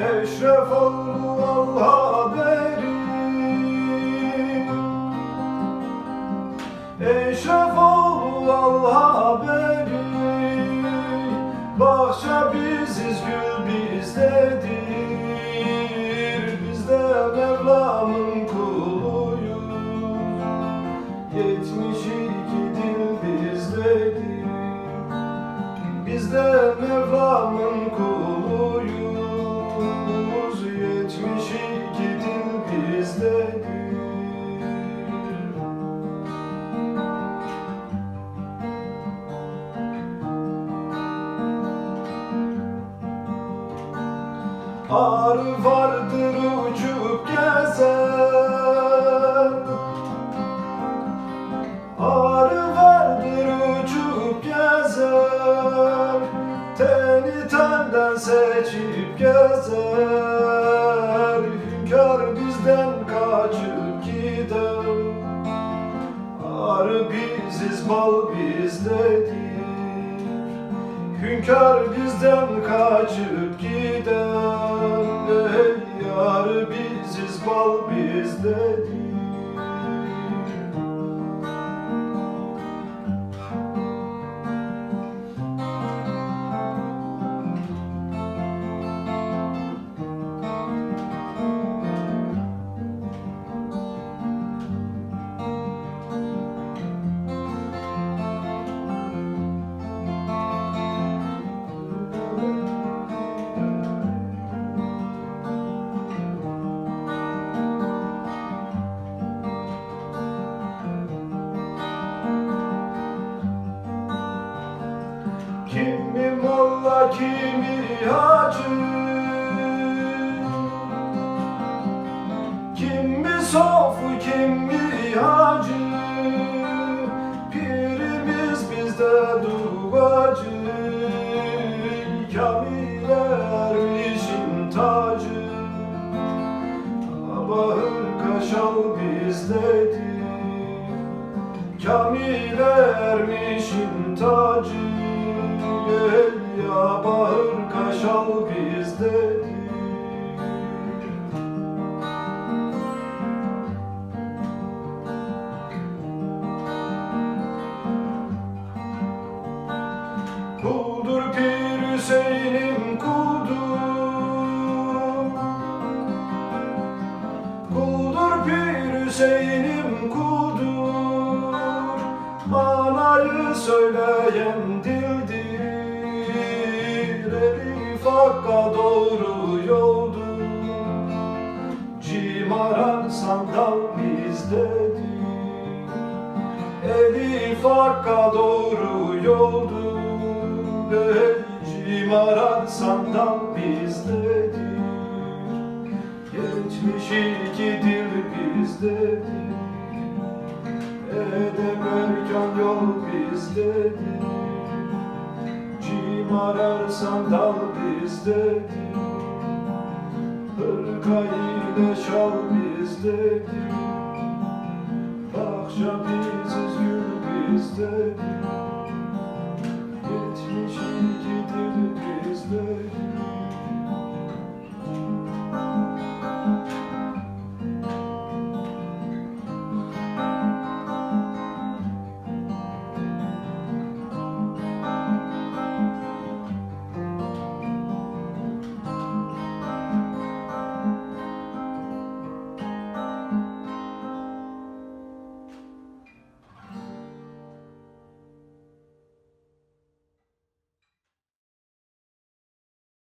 Eşref oldu al haberi, Eşref oldu al haberi. Bahçe biziz, gül bizdedir. Biz de Mevlam'ın kuluyuz. 72 dil bizdedir. Biz de Mevlam'ın kuluyuz. 72 dil bizdedir. Arı vardır uçup gezer, arı vardır uçup gezer, teni tenden seçip gezer. Hünkâr bizden kaçıp gider, arı biziz, bal bizdedir. Hünkâr bizden kaçıp gider, ey yar biziz, bal bizdedir. Kimi molla, kimi hacı, kimi sofu, kimi hacı. Pirimiz bizde duacı, Kamil ermişin tacı. Bahır kaşal bizdedir, Kamil ermişin tacı. Ya bahır kaşal bizdedir. Kuldur Pir Hüseyin'im kuldur, kuldur Pir Hüseyin'im kuldur. Manayı söyleyen dildir, Elif Hakk'a doğru yoldur. Cimaran sandal bizdedir, Elif Hakk'a doğru yoldur. Ey cimaran sandal bizdedir, 72 dil bizdedir. Edep erkan yol bizdedir, ararsan dal bizdedir. Hırka ile şal bizdedir. Bahçe biziz, gül bizdedir.